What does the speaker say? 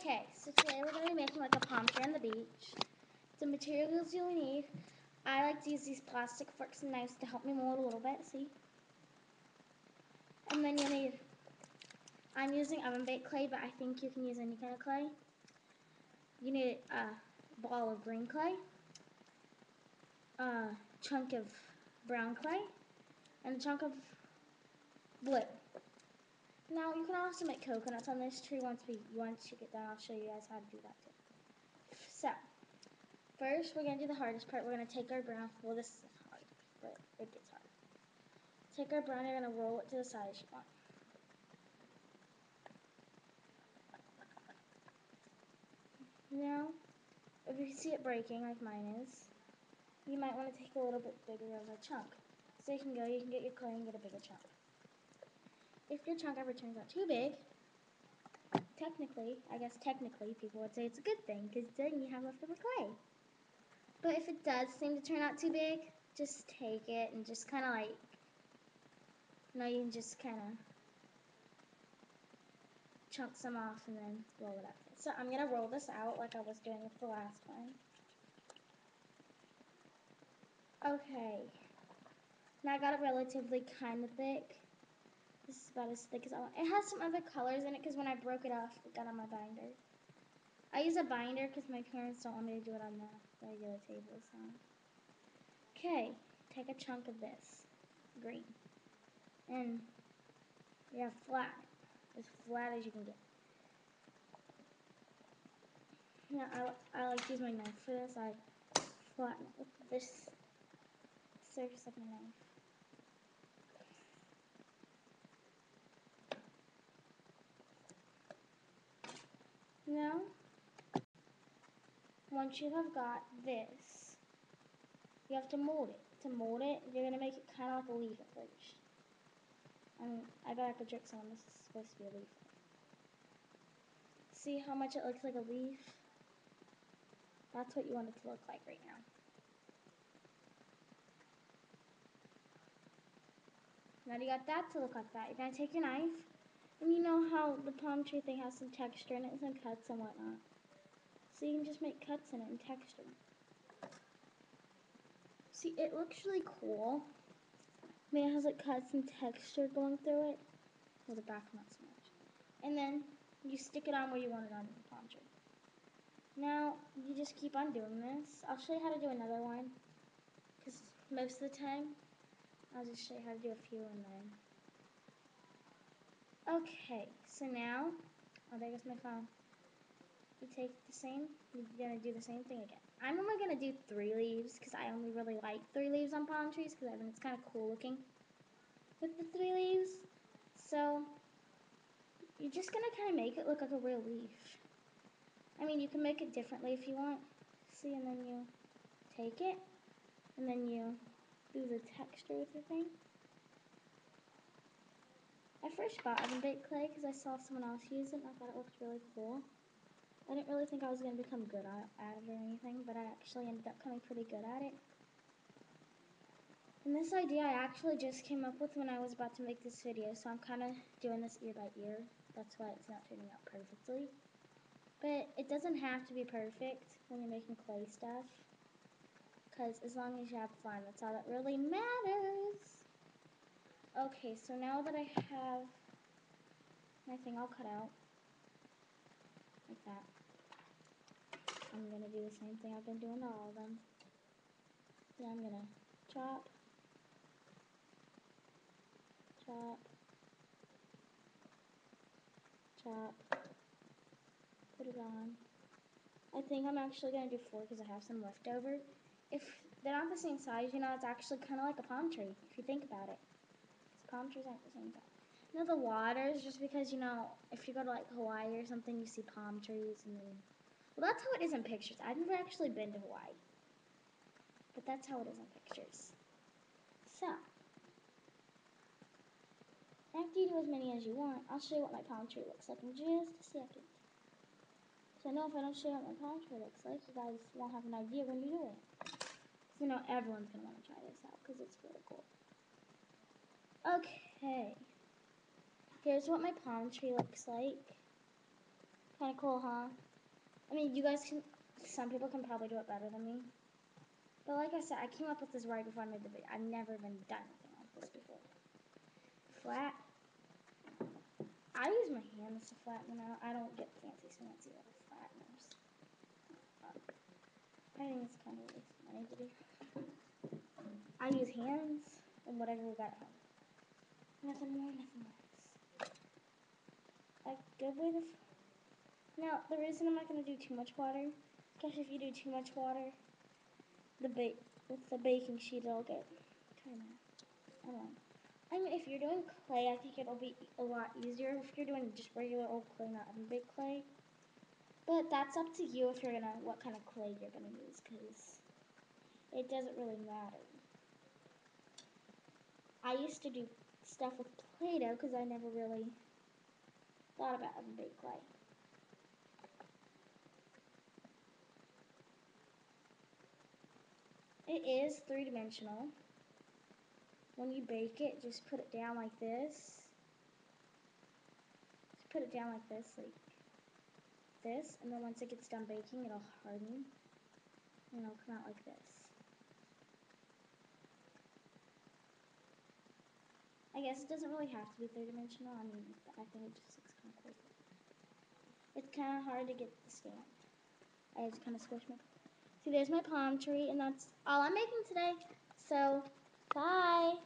Okay, so today we're going to be making like a palm tree on the beach. The materials you'll need, I like to use these plastic forks and knives to help me mold a little bit, see? And then you'll need, I'm using oven baked clay, but I think you can use any kind of clay. You need a ball of green clay, a chunk of brown clay, and a chunk of blue. Now you can also make coconuts on this tree once you get done. I'll show you guys how to do that too. So, first we're going to do the hardest part. We're going to take our brown, well this is hard, but it gets hard. Take our brown, you're going to roll it to the size you want. Now, if you see it breaking like mine is, you might want to take a little bit bigger of a chunk. So you can get your clay and get a bigger chunk. If your chunk ever turns out too big, technically, people would say it's a good thing because then you have leftover clay. But if it does seem to turn out too big, just take it and just kind of like, you can just kind of chunk some off and then roll it up. So I'm going to roll this out like I was doing with the last one. Okay, now I got it relatively kind of thick. This is about as thick as I want. It has some other colors in it because when I broke it off, it got on my binder. I use a binder because my parents don't want me to do it on the regular table. So. Okay, take a chunk of this, green, and flat, as flat as you can get. Now I like to use my knife for this. I flatten it with this surface of my knife. Now, once you have got this, you have to mold it. To mold it, you're going to make it kind of like a leaf at first. I bet I could trick someone. This is supposed to be a leaf. See how much it looks like a leaf? That's what you want it to look like right now. Now you got that to look like that. You're going to take your knife, and you know how the palm tree thing has some texture in it, some cuts and whatnot. So you can just make cuts in it and texture. See, it looks really cool. I mean, it has like cuts and texture going through it. Well, the back not so much. And then you stick it on where you want it on the palm tree. Now, you just keep on doing this. I'll show you how to do another one, because most of the time, I'll just show you how to do a few and then. Okay, so now, oh, there goes my phone. You take the same, you're going to do the same thing again. I'm only going to do 3 leaves, because I only really like 3 leaves on palm trees, because I think it's kind of cool looking with the 3 leaves. So, you're just going to kind of make it look like a real leaf. I mean, you can make it differently if you want. See, and then you take it, and then you do the texture with your thing. I first bought oven baked clay because I saw someone else use it, and I thought it looked really cool. I didn't really think I was going to become good at it or anything, but I actually ended up becoming pretty good at it. And this idea I actually just came up with when I was about to make this video, so I'm kind of doing this ear by ear. That's why it's not turning out perfectly. But it doesn't have to be perfect when you're making clay stuff, because as long as you have fun, that's all that really matters. Okay, so now that I have my thing all cut out, like that, I'm going to do the same thing I've been doing to all of them. Then I'm going to chop, chop, chop, put it on. I think I'm actually going to do 4 because I have some left over. If they're not the same size, it's actually kind of like a palm tree, if you think about it. Because palm trees aren't the same size. The water is just because, if you go to like Hawaii or something, you see palm trees and then, well, that's how it is in pictures. I've never actually been to Hawaii, but that's how it is in pictures. So, after you do as many as you want, I'll show you what my palm tree looks like in just a second. So I know if I don't show you what my palm tree looks like, you guys won't have an idea when you do it. Because everyone's going to want to try this out because it's really cool. Okay. Here's what my palm tree looks like. Kind of cool, huh? I mean, you guys can, some people can probably do it better than me. But like I said, I came up with this right before I made the video. I've never even done anything like this before. Flat. I use my hands to flatten them out. I don't get fancy little flatteners. I think it's kind of a waste of money to do. I use hands and whatever we got at home. Nothing more, nothing less. A good way to... Now, the reason I'm not going to do too much water, because if you do too much water, with the baking sheet, it'll get kind of, I don't know. I mean, if you're doing clay, I think it'll be a lot easier if you're doing just regular old clay, not big clay. But that's up to you if you're gonna, what kind of clay you're gonna use, because it doesn't really matter. I used to do stuff with Play-Doh because I never really thought about big clay. It is three-dimensional. When you bake it, just put it down like this. Just put it down like this, and then once it gets done baking, it'll harden, and it'll come out like this. I guess it doesn't really have to be three-dimensional. I mean, I think it just looks kind of cool. It's kind of hard to get the stand. I just kind of squish my... See, there's my palm tree, and that's all I'm making today. So, bye!